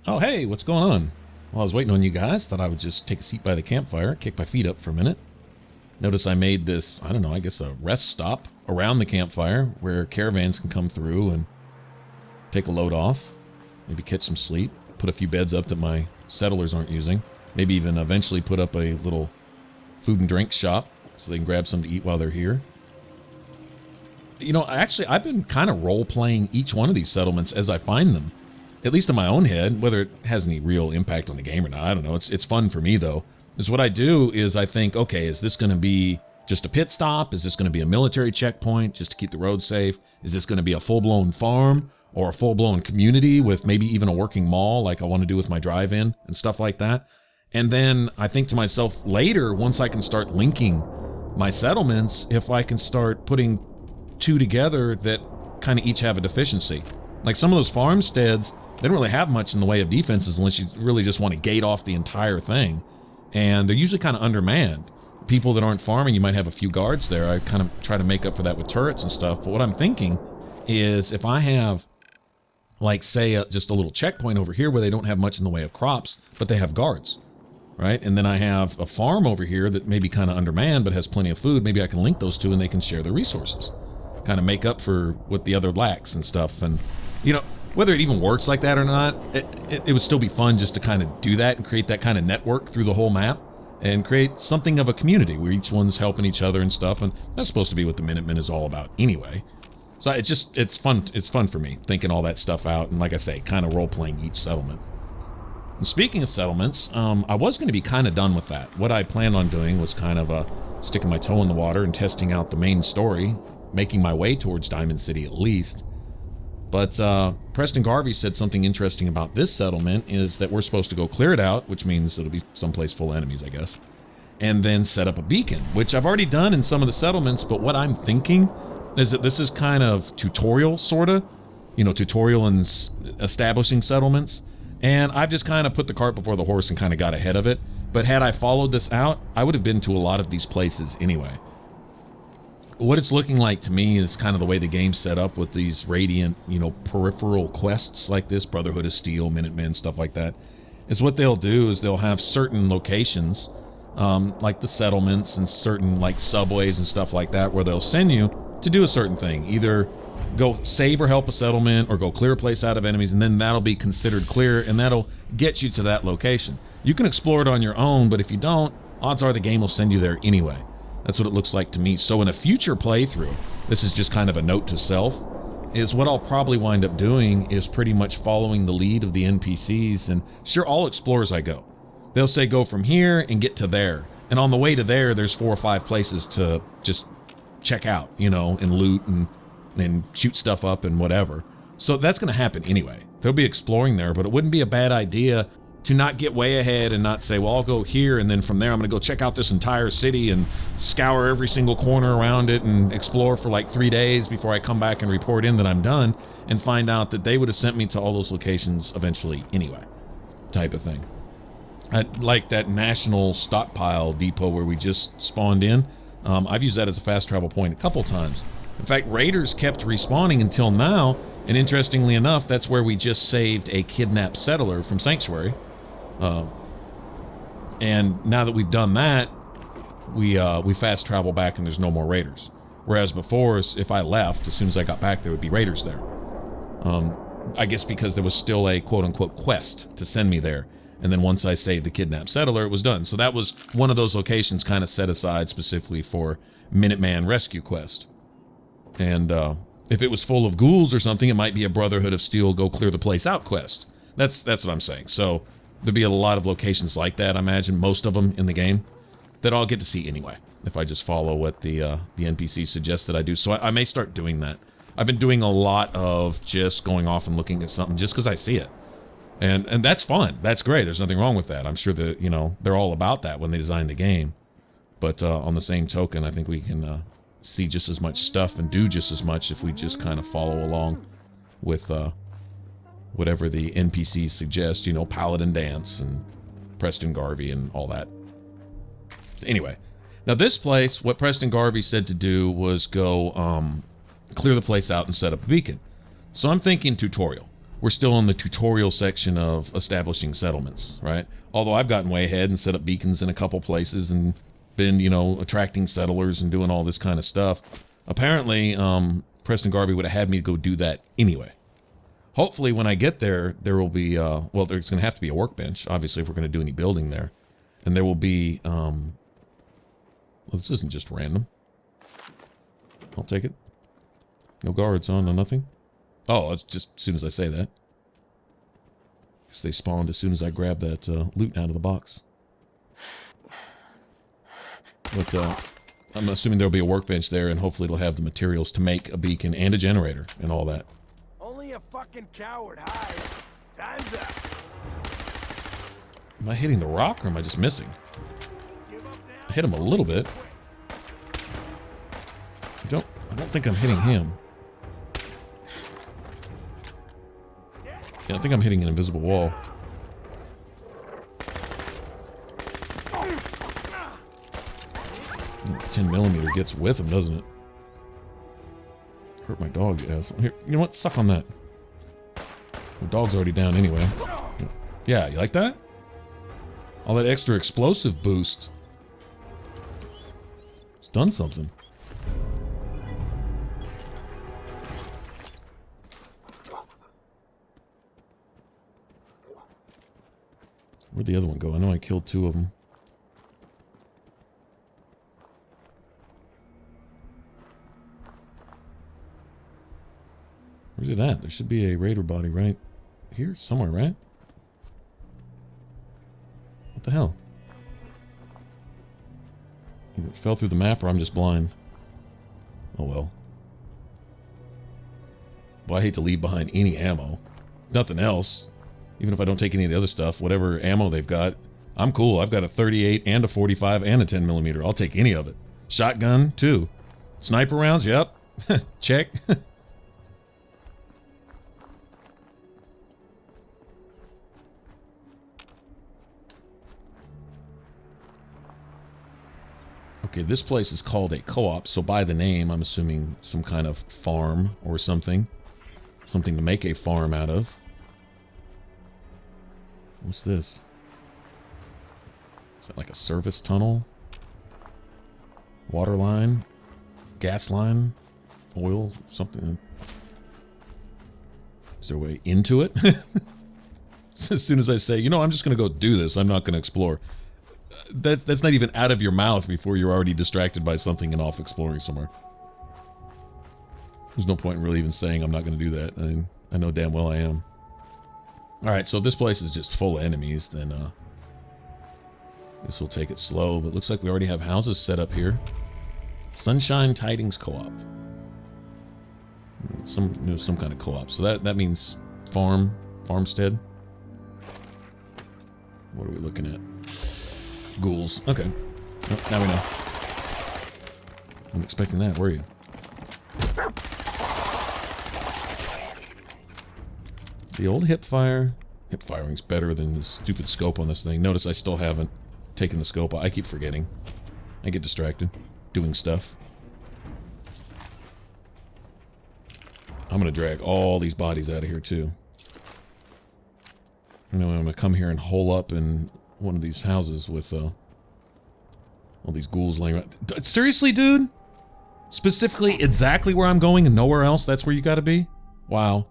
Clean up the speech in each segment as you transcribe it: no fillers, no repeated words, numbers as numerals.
Oh, hey, what's going on? Well, I was waiting on you guys. Thought I would just take a seat by the campfire, kick my feet up for a minute. Notice I made this, I don't know, I guess a rest stop around the campfire where caravans can come through and take a load off, maybe catch some sleep, put a few beds up that my settlers aren't using, maybe even eventually put up a little food and drink shop so they can grab something to eat while they're here. You know, actually, I've been kind of role-playing each one of these settlements as I find them. At least in my own head, whether it has any real impact on the game or not, I don't know. It's fun for me, though. Because what I do is I think, okay, is this going to be just a pit stop? Is this going to be a military checkpoint just to keep the road safe? Is this going to be a full-blown farm or a full-blown community with maybe even a working mall like I want to do with my drive-in and stuff like that? And then I think to myself later, once I can start linking my settlements, if I can start putting two together that kind of each have a deficiency. Like some of those farmsteads, they don't really have much in the way of defenses unless you really just want to gate off the entire thing. And they're usually kind of undermanned. People that aren't farming, you might have a few guards there. I kind of try to make up for that with turrets and stuff. But what I'm thinking is if I have, like, say, just a little checkpoint over here where they don't have much in the way of crops, but they have guards, right? And then I have a farm over here that may be kind of undermanned but has plenty of food. Maybe I can link those two and they can share their resources. Kind of make up for what the other lacks and stuff. And, you know, whether it even works like that or not, it would still be fun just to kind of do that and create that kind of network through the whole map and create something of a community where each one's helping each other and stuff. And that's supposed to be what the Minutemen is all about anyway. So it's fun. It's fun for me thinking all that stuff out. And like I say, kind of role-playing each settlement. And speaking of settlements, I was going to be kind of done with that. What I planned on doing was kind of sticking my toe in the water and testing out the main story, making my way towards Diamond City at least. But Preston Garvey said something interesting about this settlement is that we're supposed to go clear it out, which means it'll be someplace full of enemies, I guess, and then set up a beacon, which I've already done in some of the settlements. But what I'm thinking is that this is kind of tutorial, sort of, you know, tutorial in establishing settlements. And I've just kind of put the cart before the horse and kind of got ahead of it. But had I followed this out, I would have been to a lot of these places anyway. What it's looking like to me is kind of the way the game's set up with these Radiant, you know, peripheral quests like this, Brotherhood of Steel, Minutemen, stuff like that, is what they'll do is they'll have certain locations, like the settlements and certain, like, subways and stuff like that, where they'll send you to do a certain thing. Either go save or help a settlement or go clear a place out of enemies, and then that'll be considered clear, and that'll get you to that location. You can explore it on your own, but if you don't, odds are the game will send you there anyway. That's what it looks like to me. So in a future playthrough, this is just kind of a note to self, is what I'll probably wind up doing is pretty much following the lead of the NPCs. And sure, I'll explore as I go. They'll say go from here and get to there. And on the way to there, there's 4 or 5 places to just check out, you know, and loot and shoot stuff up and whatever. So that's going to happen anyway. They'll be exploring there, but it wouldn't be a bad idea to not get way ahead and not say, well, I'll go here, and then from there I'm going to go check out this entire city and scour every single corner around it and explore for like 3 days before I come back and report in that I'm done, and find out that they would have sent me to all those locations eventually anyway, type of thing. Like that national stockpile depot where we just spawned in. I've used that as a fast travel point a couple times. In fact, raiders kept respawning until now, and interestingly enough, that's where we just saved a kidnapped settler from Sanctuary. And now that we've done that, we fast travel back and there's no more raiders. Whereas before, if I left, as soon as I got back, there would be raiders there. I guess because there was still a quote-unquote quest to send me there. And then once I saved the kidnapped settler, it was done. So that was one of those locations kind of set aside specifically for Minuteman rescue quest. And if it was full of ghouls or something, it might be a Brotherhood of Steel go clear the place out quest. That's what I'm saying. So there'll be a lot of locations like that, I imagine, most of them in the game, that I'll get to see anyway, if I just follow what the NPC suggests that I do. So I may start doing that. I've been doing a lot of just going off and looking at something just because I see it. And that's fun. That's great. There's nothing wrong with that. I'm sure that, you know, they're all about that when they design the game. But on the same token, I think we can see just as much stuff and do just as much if we just kind of follow along with whatever the NPCs suggest, you know, Paladin Dance and Preston Garvey and all that. Anyway, now this place, what Preston Garvey said to do was go clear the place out and set up a beacon. So I'm thinking tutorial. we're still in the tutorial section of establishing settlements, right? Although I've gotten way ahead and set up beacons in a couple places and been, you know, attracting settlers and doing all this kind of stuff. Apparently, Preston Garvey would have had me go do that anyway. Hopefully, when I get there, there will be, well, there's going to have to be a workbench, obviously, if we're going to do any building there. And there will be, well, this isn't just random. I'll take it. No guards on, no nothing. Oh, it's just as soon as I say that. Because they spawned as soon as I grabbed that loot out of the box. But I'm assuming there'll be a workbench there, and hopefully it'll have the materials to make a beacon and a generator and all that. Only a fucking coward hides. Time's up. Am I hitting the rock, or am I just missing? I hit him a little bit. I don't think I'm hitting him. Yeah, I think I'm hitting an invisible wall. 10mm gets with him, doesn't it? Hurt my dog, you asshole. Here, you know what? Suck on that. The dog's already down anyway. Yeah, you like that? All that extra explosive boost. It's done something. Where'd the other one go? I know I killed 2 of them. Where's it at? There should be a raider body right here somewhere, right? What the hell? Either it fell through the map or I'm just blind. Oh well. Well, I hate to leave behind any ammo. Nothing else. Even if I don't take any of the other stuff, whatever ammo they've got, I'm cool. I've got a 38 and a 45 and a 10mm. I'll take any of it. Shotgun, too. Sniper rounds, yep. Check. Okay, this place is called a co-op, so by the name, I'm assuming some kind of farm or something. Something to make a farm out of. What's this? Is that like a service tunnel? Water line? Gas line? Oil? Something? Is there a way into it? As soon as I say, you know, I'm just going to go do this, I'm not going to explore. That's not even out of your mouth before you're already distracted by something and off exploring somewhere. There's no point in really even saying I'm not going to do that. I know damn well I am. Alright, so if this place is just full of enemies, then this will take it slow. But it looks like we already have houses set up here. Sunshine Tidings Co-op. Some kind of co-op. So that means farmstead. What are we looking at? Ghouls. Okay. Oh, now we know. I'm expecting that, were you? The old hip firing's better than the stupid scope on this thing. Notice I still haven't taken the scope. I keep forgetting. I get distracted doing stuff. I'm gonna drag all these bodies out of here too. I know I'm gonna come here and hole up in one of these houses with all these ghouls laying around. Seriously, dude? Specifically, exactly where I'm going and nowhere else? That's where you gotta be? Wow.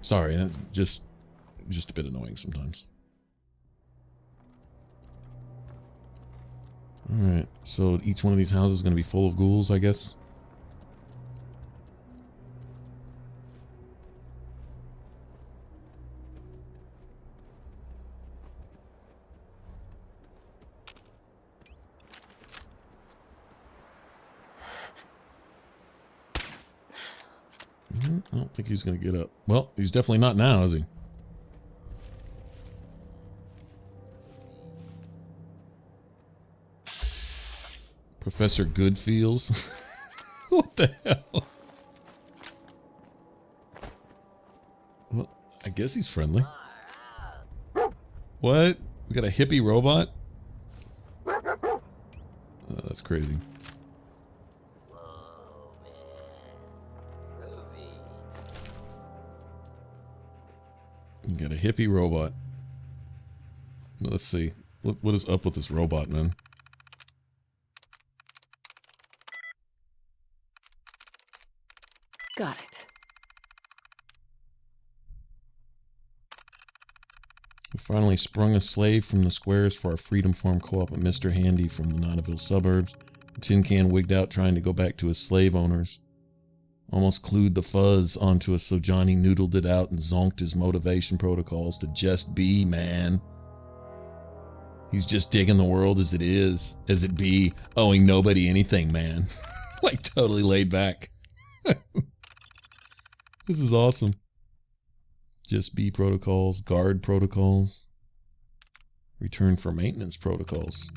Sorry, just a bit annoying sometimes. Alright, so each one of these houses is going to be full of ghouls, I guess? I don't think he's going to get up. Well, he's definitely not now, is he? Professor Goodfeels? What the hell? Well, I guess he's friendly. What? We got a hippie robot? Oh, that's crazy. You got a hippie robot. Let's see. What is up with this robot, man? Got it. We finally sprung a slave from the squares for our Freedom Farm co-op at Mr. Handy from the Notaville suburbs. Tin Can wigged out trying to go back to his slave owners. Almost clued the fuzz onto us, so Johnny noodled it out and zonked his motivation protocols to just be, man. He's just digging the world as it is, as it be, owing nobody anything, man. Like, totally laid back. This is awesome. Just be protocols, guard protocols, return for maintenance protocols.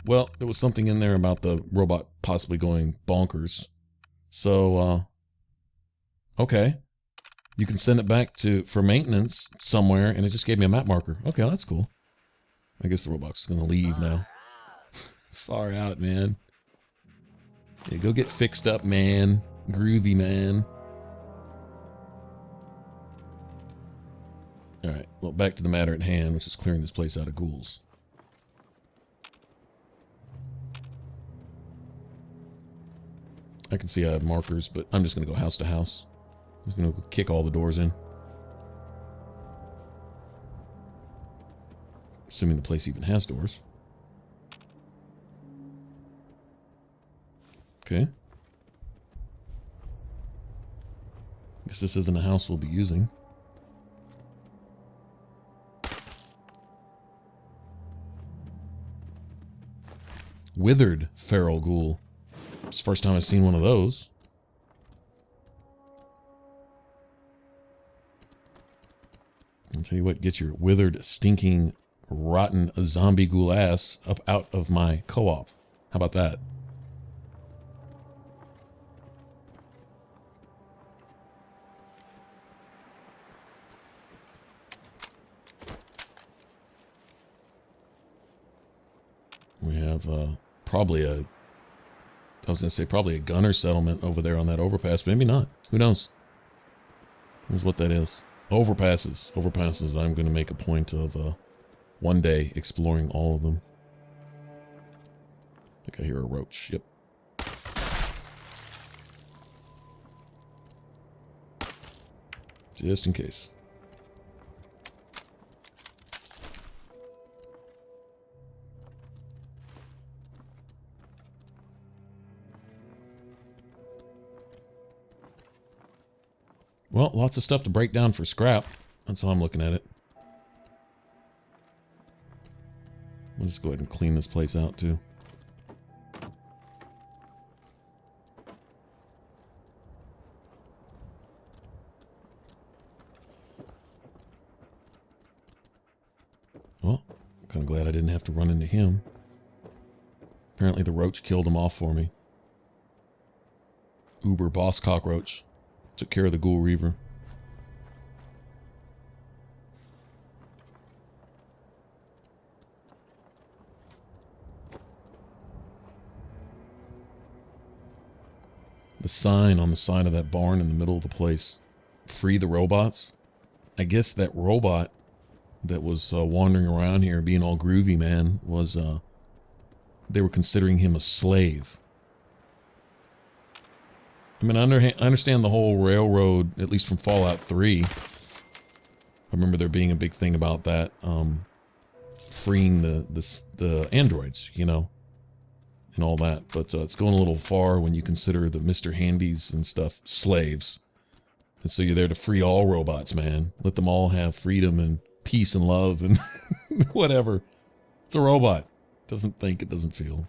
Well, there was something in there about the robot possibly going bonkers. So, okay. You can send it back for maintenance somewhere, and it just gave me a map marker. Okay, that's cool. I guess the robot's gonna leave now. Far out, man. Yeah, go get fixed up, man. Groovy, man. Alright, well, back to the matter at hand, which is clearing this place out of ghouls. I can see I have markers, but I'm just going to go house to house. I'm just going to kick all the doors in. Assuming the place even has doors. Okay. Guess this isn't a house we'll be using. Withered feral ghoul. It's the first time I've seen one of those. I'll tell you what, get your withered, stinking, rotten zombie ghoul ass up out of my co-op. How about that? We have probably I was going to say probably a gunner settlement over there on that overpass, but maybe not. Who knows? Here's what that is. Overpasses. Overpasses. I'm going to make a point of one day exploring all of them. I think I hear a roach. Yep. Just in case. Well, lots of stuff to break down for scrap. That's how I'm looking at it. We'll just go ahead and clean this place out, too. Well, I'm kind of glad I didn't have to run into him. Apparently the roach killed him off for me. Uber boss cockroach. Took care of the ghoul reaver. The sign on the side of that barn in the middle of the place. Free the robots. I guess that robot that was wandering around here being all groovy, man, was, they were considering him a slave. I mean, I understand the whole railroad, at least from Fallout 3. I remember there being a big thing about that, freeing the androids, you know, and all that. But it's going a little far when you consider the Mr. Handys and stuff slaves. And so you're there to free all robots, man. Let them all have freedom and peace and love and whatever. It's a robot. Doesn't think, it doesn't feel.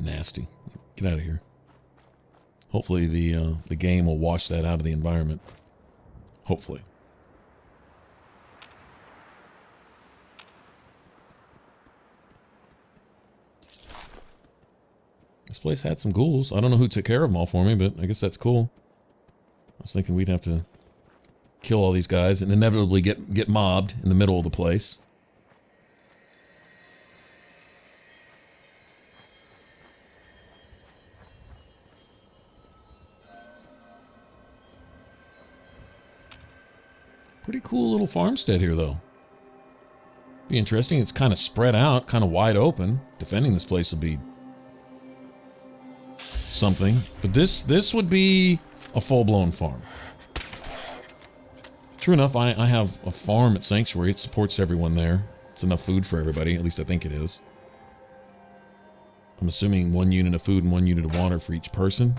Nasty. Get out of here. Hopefully the game will wash that out of the environment. Hopefully. place had some ghouls. I don't know who took care of them all for me, but I guess that's cool. I was thinking we'd have to kill all these guys and inevitably get mobbed in the middle of the place. Pretty cool little farmstead here, though. Be interesting. It's kind of spread out, kind of wide open. Defending this place will be something. But this would be a full-blown farm. True enough, I have a farm at Sanctuary. It supports everyone there. It's enough food for everybody. At least I think it is. I'm assuming 1 unit of food and 1 unit of water for each person.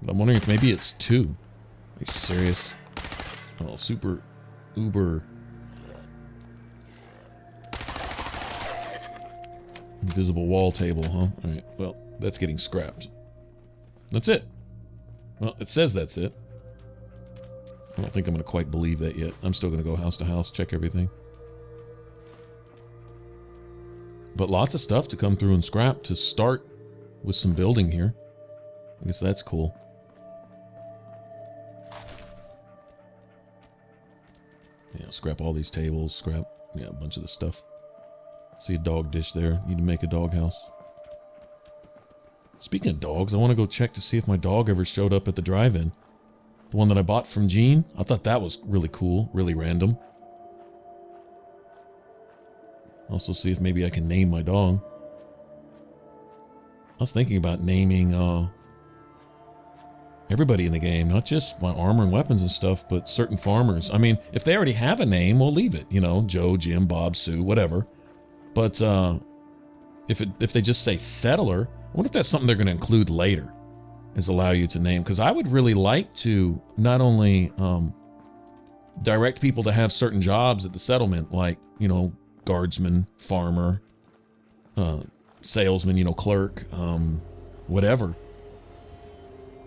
But I'm wondering if maybe it's 2. Are you serious? Oh, super uber invisible wall table, huh? Alright, well, that's getting scrapped. That's it. Well, it says that's it. I don't think I'm going to quite believe that yet. I'm still going to go house to house, check everything. But lots of stuff to come through and scrap to start with some building here. I guess that's cool. Yeah, scrap all these tables, scrap, yeah, a bunch of the stuff. See a dog dish there. Need to make a dog house. Speaking of dogs, I want to go check to see if my dog ever showed up at the drive-in. The one that I bought from Gene. I thought that was really cool, really random. Also see if maybe I can name my dog. I was thinking about naming everybody in the game, not just my armor and weapons and stuff, but certain farmers. I mean, if they already have a name, we'll leave it. You know, Joe, Jim, Bob, Sue, whatever. But if they just say settler, I wonder if that's something they're going to include later, is allow you to name. Because I would really like to not only direct people to have certain jobs at the settlement, like, you know, guardsman, farmer, salesman, you know, clerk, whatever.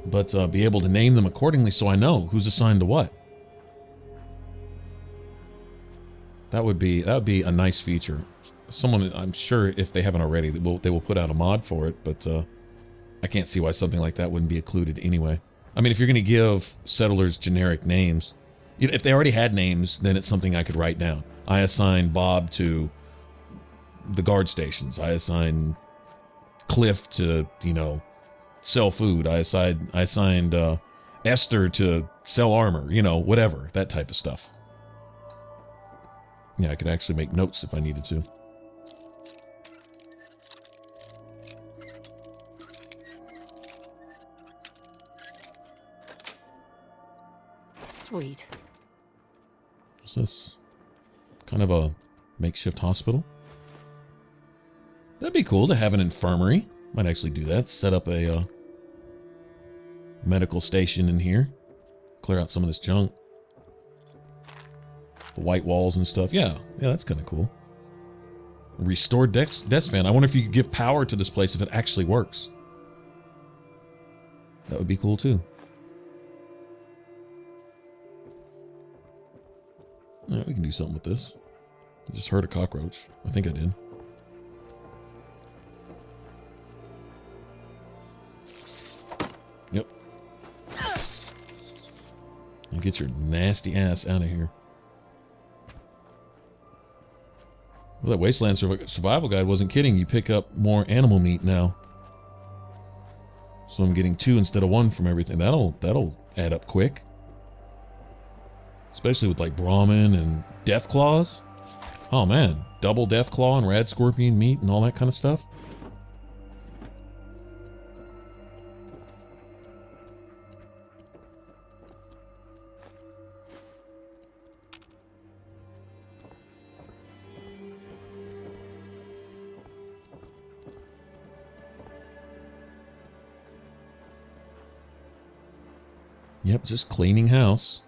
But be able to name them accordingly so I know who's assigned to what. That would be a nice feature. Someone, I'm sure, if they haven't already, they will put out a mod for it, but I can't see why something like that wouldn't be included anyway. I mean, if you're going to give settlers generic names, you know, if they already had names, then it's something I could write down. I assign Bob to the guard stations. I assign Cliff to, you know, sell food. I assigned Esther to sell armor, you know, whatever, that type of stuff. Yeah, I could actually make notes if I needed to. Sweet. What's this? Kind of a makeshift hospital? That'd be cool to have an infirmary. Might actually do that. Set up a medical station in here. Clear out some of this junk. The white walls and stuff. Yeah, that's kind of cool. Restored desk fan. I wonder if you could give power to this place if it actually works. That would be cool too. Yeah, we can do something with this. I just heard a cockroach. I think I did. Yep. You get your nasty ass out of here. Well, that Wasteland Survival Guide wasn't kidding. You pick up more animal meat now. So I'm getting 2 instead of 1 from everything. That'll add up quick. Especially with like Brahmin and Death Claws. Oh man, double Death Claw and Rad Scorpion meat and all that kind of stuff. Yep, just cleaning house.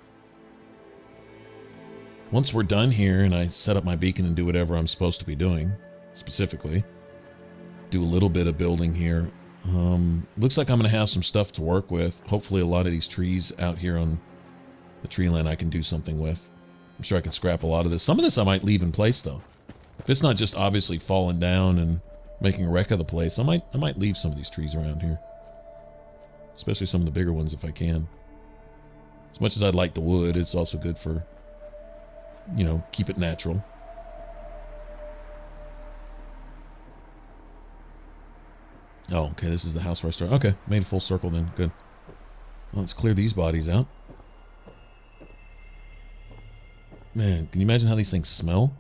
Once we're done here and I set up my beacon and do whatever I'm supposed to be doing, specifically, do a little bit of building here. Looks like I'm going to have some stuff to work with. Hopefully a lot of these trees out here on the tree line I can do something with. I'm sure I can scrap a lot of this. Some of this I might leave in place, though. If it's not just obviously falling down and making a wreck of the place. I might leave some of these trees around here. Especially some of the bigger ones if I can. As much as I'd like the wood, it's also good for, you know, keep it natural. Oh, okay, this is the house where I started. Okay, made a full circle then. Good. Well, let's clear these bodies out. Man, can you imagine how these things smell?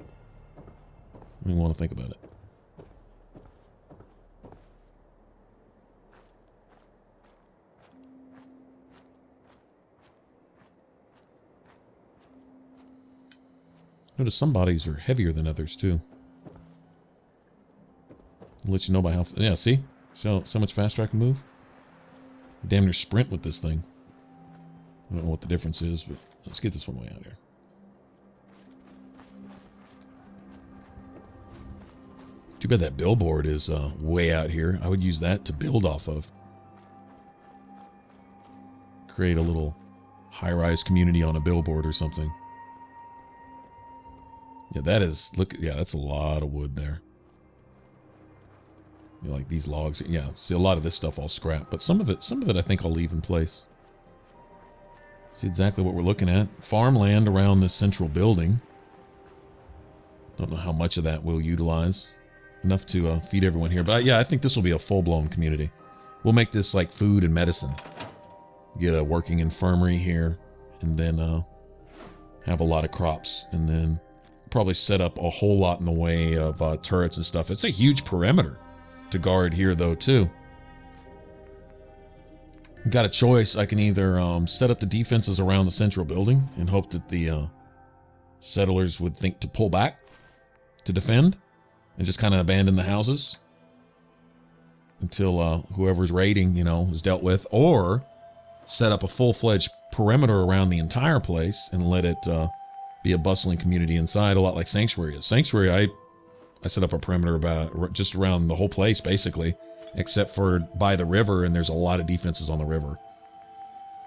I don't even want to think about it. Notice some bodies are heavier than others, too. I'll let you know by how... Yeah, see? So much faster I can move. Damn near sprint with this thing. I don't know what the difference is, but let's get this one way out here. Too bad that billboard is way out here. I would use that to build off of. Create a little high-rise community on a billboard or something. Yeah, that is, look, yeah, that's a lot of wood there. You know, like these logs, yeah, see a lot of this stuff all scrap, but some of it I think I'll leave in place. See exactly what we're looking at. Farmland around this central building. Don't know how much of that we'll utilize. Enough to feed everyone here, but yeah, I think this will be a full-blown community. We'll make this like food and medicine. Get a working infirmary here, and then have a lot of crops, and then probably set up a whole lot in the way of turrets and stuff. It's a huge perimeter to guard here, though, too. Got a choice. I can either set up the defenses around the central building and hope that the settlers would think to pull back to defend and just kind of abandon the houses until whoever's raiding, you know, is dealt with, or set up a full-fledged perimeter around the entire place and let it be a bustling community inside, a lot like Sanctuary is. Sanctuary, I set up a perimeter about just around the whole place, basically, except for by the river, and there's a lot of defenses on the river.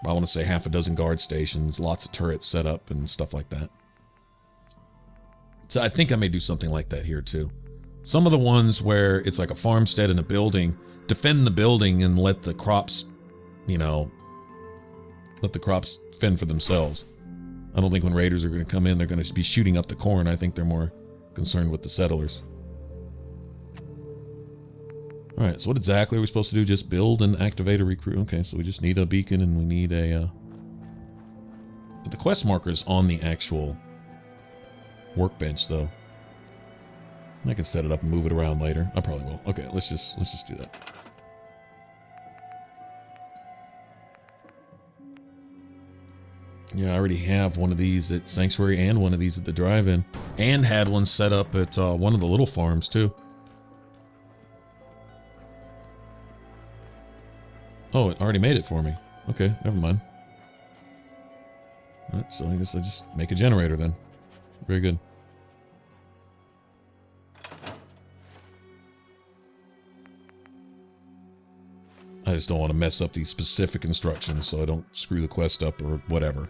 I want to say half a dozen guard stations, lots of turrets set up and stuff like that. So I think I may do something like that here, too. Some of the ones where it's like a farmstead and a building, defend the building and let the crops, you know, let the crops fend for themselves. I don't think when raiders are going to come in, they're going to be shooting up the corn. I think they're more concerned with the settlers. All right, so what exactly are we supposed to do? Just build and activate a recruit. Okay, so we just need a beacon and we need a... The quest marker is on the actual workbench, though. I can set it up and move it around later. I probably will. Okay, let's just do that. Yeah, I already have one of these at Sanctuary and one of these at the drive-in. And had one set up at one of the little farms, too. Oh, it already made it for me. Okay, never mind. Alright, so I guess I just make a generator then. Very good. I just don't want to mess up these specific instructions so I don't screw the quest up or whatever.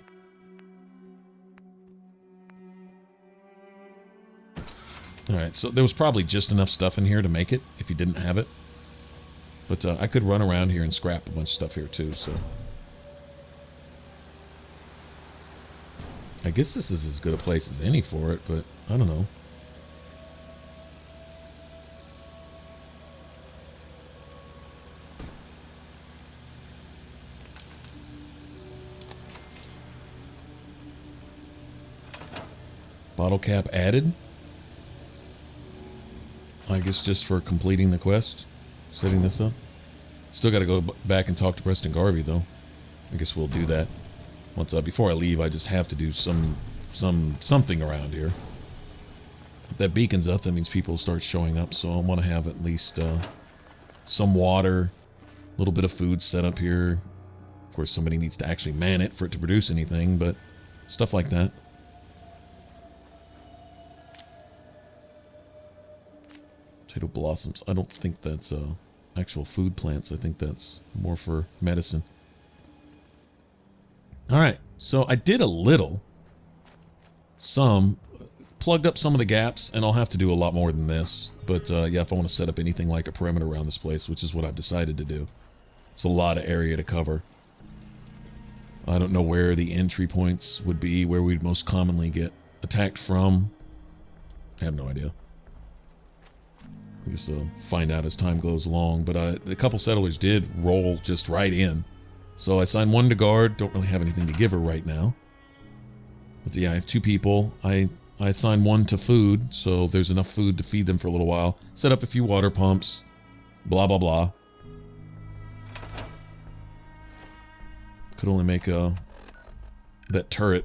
Alright, so there was probably just enough stuff in here to make it if you didn't have it. But I could run around here and scrap a bunch of stuff here too, so... I guess this is as good a place as any for it, but I don't know. Bottle cap added? I guess just for completing the quest, setting this up. Still got to go back and talk to Preston Garvey, though. I guess we'll do that. Once before I leave, I just have to do something around here. If that beacon's up, that means people start showing up, so I want to have at least some water, a little bit of food set up here. Of course, somebody needs to actually man it for it to produce anything, but stuff like that. Potato blossoms. I don't think that's actual food plants. I think that's more for medicine. Alright, so I did some plugged up some of the gaps, and I'll have to do a lot more than this. But yeah, if I want to set up anything like a perimeter around this place, which is what I've decided to do. It's a lot of area to cover. I don't know where the entry points would be, where we'd most commonly get attacked from. I have no idea. I guess I'll find out as time goes along. But a couple settlers did roll just right in. So I assigned one to guard. Don't really have anything to give her right now. But yeah, I have 2 people. I assigned one to food, so there's enough food to feed them for a little while. Set up a few water pumps. Blah, blah, blah. Could only make that turret.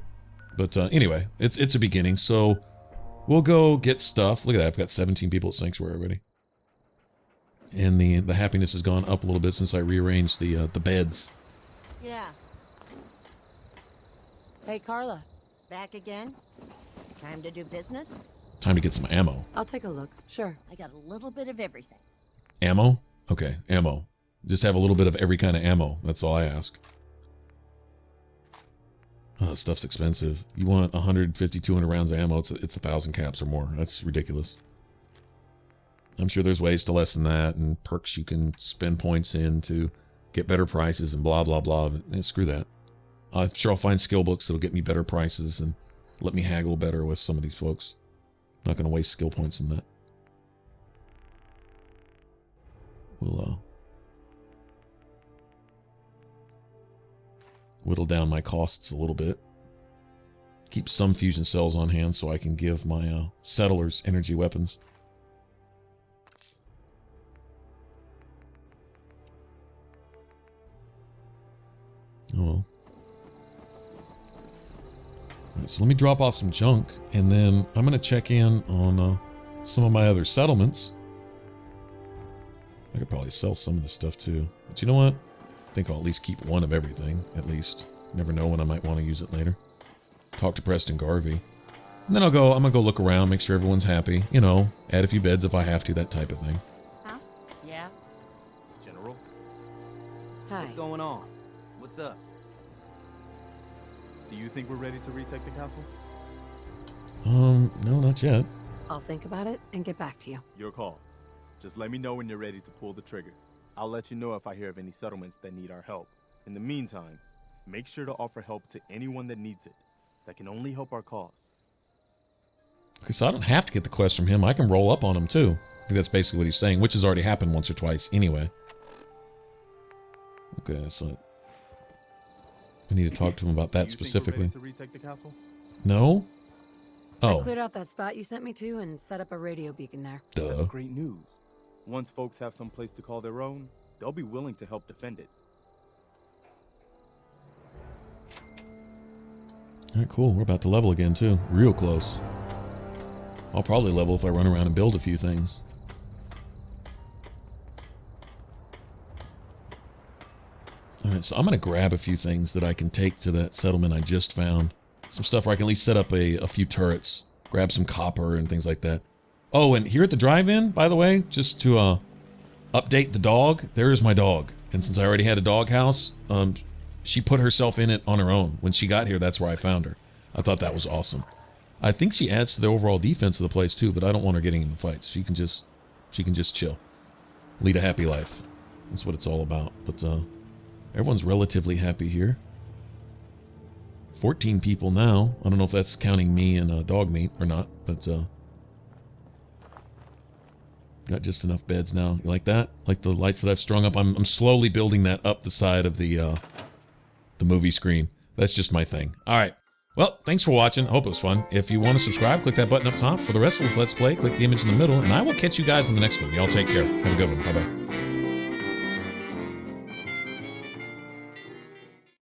But anyway, it's a beginning. So we'll go get stuff. Look at that. I've got 17 people at Sanctuary already. And the happiness has gone up a little bit since I rearranged the beds. Yeah. Hey, Carla. Back again? Time to do business? Time to get some ammo. I'll take a look. Sure. I got a little bit of everything. Ammo? Okay, ammo. Just have a little bit of every kind of ammo. That's all I ask. Oh, stuff's expensive. You want 150, 200 rounds of ammo, it's 1,000 caps or more. That's ridiculous. I'm sure there's ways to lessen that, and perks you can spend points in to get better prices and blah, blah, blah. But, screw that. I'm sure I'll find skill books that'll get me better prices and let me haggle better with some of these folks. Not going to waste skill points in that. We'll whittle down my costs a little bit. Keep some fusion cells on hand so I can give my settlers energy weapons. Oh well. Alright, so let me drop off some junk, and then I'm going to check in on some of my other settlements. I could probably sell some of the stuff too. But you know what? I think I'll at least keep one of everything, at least. Never know when I might want to use it later. Talk to Preston Garvey. And then I'm going to go look around, make sure everyone's happy. You know, add a few beds if I have to, that type of thing. Huh? Yeah? General, Hi. what's going on? What's up? Do you think we're ready to retake the castle? No, not yet. I'll think about it and get back to you. Your call. Just let me know when you're ready to pull the trigger. I'll let you know if I hear of any settlements that need our help. In the meantime, make sure to offer help to anyone that needs it. That can only help our cause. Okay, so I don't have to get the quest from him. I can roll up on him too. I think that's basically what he's saying, which has already happened once or twice anyway. Okay, so I need to talk to him about that specifically. To retake the castle? No? I Oh. cleared out that spot you sent me to and set up a radio beacon there. Duh. That's great news. Once folks have some place to call their own, they'll be willing to help defend it. Alright, cool. We're about to level again too. Real close. I'll probably level if I run around and build a few things. Alright, so I'm going to grab a few things that I can take to that settlement I just found. Some stuff where I can at least set up a few turrets. Grab some copper and things like that. Oh, and here at the drive-in, by the way, just to update the dog, there is my dog. And since I already had a dog house, she put herself in it on her own. When she got here, that's where I found her. I thought that was awesome. I think she adds to the overall defense of the place too, but I don't want her getting into fights. She can just chill. Lead a happy life. That's what it's all about. But everyone's relatively happy here. 14 people now. I don't know if that's counting me and dog meat or not, but got just enough beds now. You like that? Like the lights that I've strung up? I'm slowly building that up the side of the movie screen. That's just my thing. All right. Well, thanks for watching. I hope it was fun. If you want to subscribe, click that button up top. For the rest of this Let's Play, click the image in the middle, and I will catch you guys in the next one. Y'all take care. Have a good one. Bye-bye.